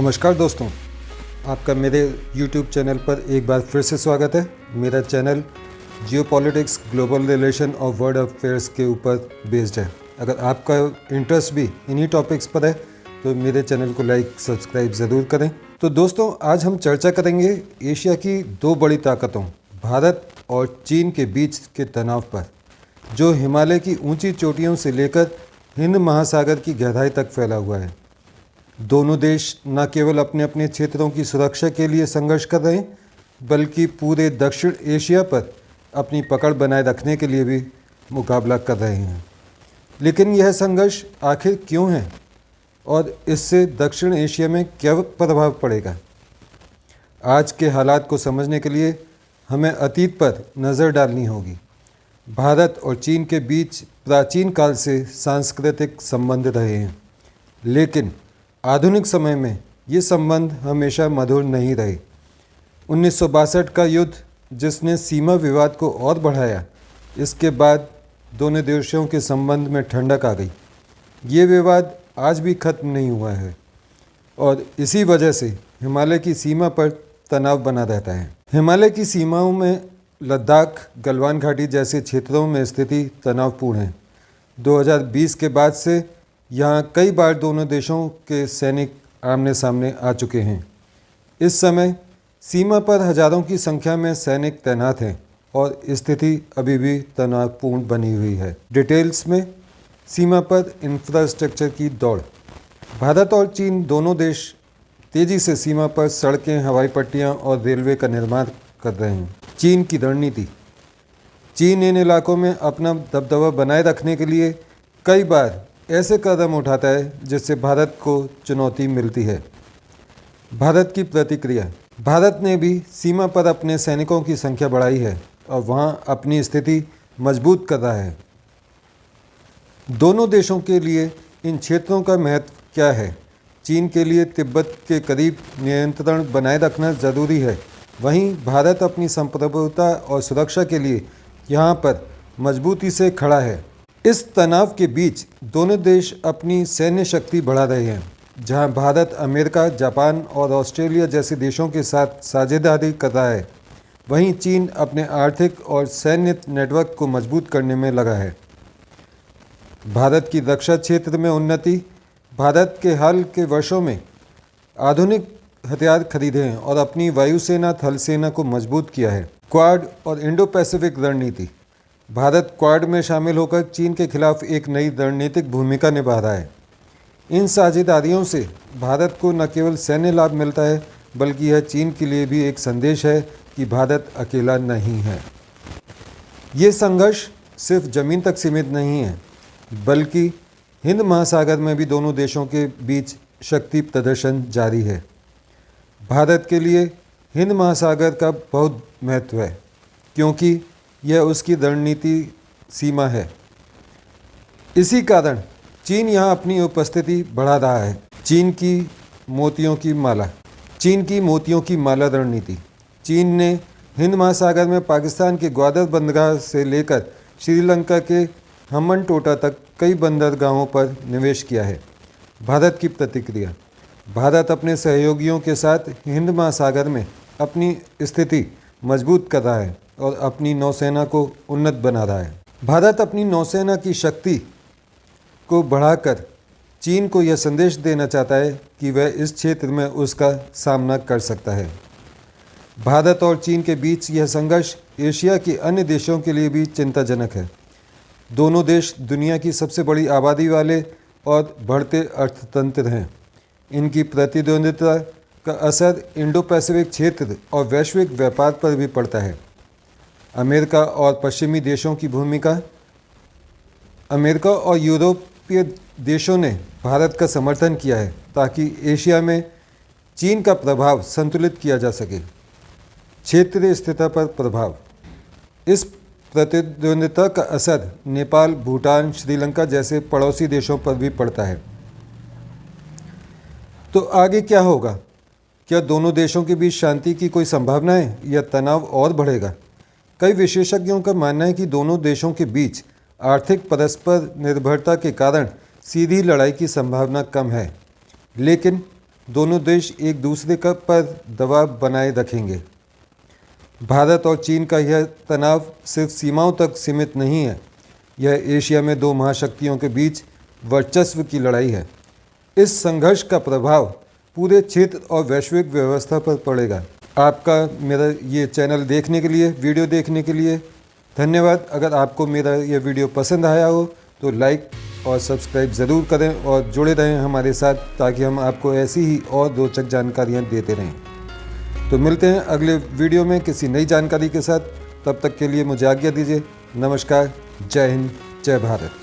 नमस्कार दोस्तों, आपका मेरे YouTube चैनल पर एक बार फिर से स्वागत है। मेरा चैनल जियोपॉलिटिक्स, ग्लोबल रिलेशन और वर्ल्ड अफेयर्स के ऊपर बेस्ड है। अगर आपका इंटरेस्ट भी इन्हीं टॉपिक्स पर है तो मेरे चैनल को लाइक सब्सक्राइब ज़रूर करें। तो दोस्तों, आज हम चर्चा करेंगे एशिया की दो बड़ी ताकतों भारत और चीन के बीच के तनाव पर, जो हिमालय की ऊंची चोटियों से लेकर हिंद महासागर की गहराई तक फैला हुआ है। दोनों देश न केवल अपने अपने क्षेत्रों की सुरक्षा के लिए संघर्ष कर रहे हैं, बल्कि पूरे दक्षिण एशिया पर अपनी पकड़ बनाए रखने के लिए भी मुकाबला कर रहे हैं। लेकिन यह संघर्ष आखिर क्यों है और इससे दक्षिण एशिया में क्या प्रभाव पड़ेगा? आज के हालात को समझने के लिए हमें अतीत पर नज़र डालनी होगी। भारत और चीन के बीच प्राचीन काल से सांस्कृतिक संबंध रहे हैं, लेकिन आधुनिक समय में ये संबंध हमेशा मधुर नहीं रहे। 1962 का युद्ध, जिसने सीमा विवाद को और बढ़ाया, इसके बाद दोनों देशों के संबंध में ठंडक आ गई। ये विवाद आज भी खत्म नहीं हुआ है और इसी वजह से हिमालय की सीमा पर तनाव बना रहता है। हिमालय की सीमाओं में लद्दाख, गलवान घाटी जैसे क्षेत्रों में स्थिति तनावपूर्ण है। 2020 के बाद से यहाँ कई बार दोनों देशों के सैनिक आमने सामने आ चुके हैं। इस समय सीमा पर हजारों की संख्या में सैनिक तैनात हैं और स्थिति अभी भी तनावपूर्ण बनी हुई है। डिटेल्स में सीमा पर इंफ्रास्ट्रक्चर की दौड़। भारत और चीन दोनों देश तेज़ी से सीमा पर सड़कें, हवाई पट्टियाँ और रेलवे का निर्माण कर रहे हैं। चीन की रणनीति। चीन इन इलाकों में अपना दबदबा बनाए रखने के लिए कई बार ऐसे कदम उठाता है जिससे भारत को चुनौती मिलती है। भारत की प्रतिक्रिया। भारत ने भी सीमा पर अपने सैनिकों की संख्या बढ़ाई है और वहां अपनी स्थिति मजबूत कर रहा है। दोनों देशों के लिए इन क्षेत्रों का महत्व क्या है? चीन के लिए तिब्बत के करीब नियंत्रण बनाए रखना ज़रूरी है। वहीं भारत अपनी संप्रभुता और सुरक्षा के लिए यहाँ पर मजबूती से खड़ा है। इस तनाव के बीच दोनों देश अपनी सैन्य शक्ति बढ़ा रहे हैं। जहां भारत अमेरिका, जापान और ऑस्ट्रेलिया जैसे देशों के साथ साझेदारी कर रहा है, वहीं चीन अपने आर्थिक और सैन्य नेटवर्क को मजबूत करने में लगा है। भारत की रक्षा क्षेत्र में उन्नति। भारत के हाल के वर्षों में आधुनिक हथियार खरीदे हैं और अपनी वायुसेना, थल सेना को मजबूत किया है। क्वाड और इंडो पैसिफिक रणनीति। भारत क्वाड में शामिल होकर चीन के खिलाफ एक नई रणनीतिक भूमिका निभा रहा है। इन साझेदारियों से भारत को न केवल सैन्य लाभ मिलता है, बल्कि यह चीन के लिए भी एक संदेश है कि भारत अकेला नहीं है। ये संघर्ष सिर्फ ज़मीन तक सीमित नहीं है, बल्कि हिंद महासागर में भी दोनों देशों के बीच शक्ति प्रदर्शन जारी है। भारत के लिए हिंद महासागर का बहुत महत्व है, क्योंकि यह उसकी रणनीति सीमा है। इसी कारण चीन यहाँ अपनी उपस्थिति बढ़ा रहा है। चीन की मोतियों की माला। चीन की मोतियों की माला रणनीति। चीन ने हिंद महासागर में पाकिस्तान के ग्वादर बंदरगाह से लेकर श्रीलंका के हम्बनटोटा तक कई बंदरगाहों पर निवेश किया है। भारत की प्रतिक्रिया। भारत अपने सहयोगियों के साथ हिंद महासागर में अपनी स्थिति मजबूत कर रहा है और अपनी नौसेना को उन्नत बना रहा है। भारत अपनी नौसेना की शक्ति को बढ़ाकर चीन को यह संदेश देना चाहता है कि वह इस क्षेत्र में उसका सामना कर सकता है। भारत और चीन के बीच यह संघर्ष एशिया के अन्य देशों के लिए भी चिंताजनक है। दोनों देश दुनिया की सबसे बड़ी आबादी वाले और बढ़ते अर्थतंत्र हैं। इनकी प्रतिद्वंद्विता का असर इंडो पैसिफिक क्षेत्र और वैश्विक व्यापार पर भी पड़ता है। अमेरिका और पश्चिमी देशों की भूमिका। अमेरिका और यूरोपीय देशों ने भारत का समर्थन किया है ताकि एशिया में चीन का प्रभाव संतुलित किया जा सके। क्षेत्रीय स्थिरता पर प्रभाव। इस प्रतिद्वंद्विता का असर नेपाल, भूटान, श्रीलंका जैसे पड़ोसी देशों पर भी पड़ता है। तो आगे क्या होगा? क्या दोनों देशों के बीच शांति की कोई संभावना है या तनाव और बढ़ेगा? कई विशेषज्ञों का मानना है कि दोनों देशों के बीच आर्थिक परस्पर निर्भरता के कारण सीधी लड़ाई की संभावना कम है, लेकिन दोनों देश एक दूसरे का पर दबाव बनाए रखेंगे। भारत और चीन का यह तनाव सिर्फ सीमाओं तक सीमित नहीं है, यह एशिया में दो महाशक्तियों के बीच वर्चस्व की लड़ाई है। इस संघर्ष का प्रभाव पूरे क्षेत्र और वैश्विक व्यवस्था पर पड़ेगा। आपका मेरा ये चैनल देखने के लिए, वीडियो देखने के लिए धन्यवाद। अगर आपको मेरा ये वीडियो पसंद आया हो तो लाइक और सब्सक्राइब ज़रूर करें और जुड़े रहें हमारे साथ, ताकि हम आपको ऐसी ही और रोचक जानकारियाँ देते रहें। तो मिलते हैं अगले वीडियो में किसी नई जानकारी के साथ। तब तक के लिए मुझे आज्ञा दीजिए। नमस्कार, जय हिंद, जय भारत।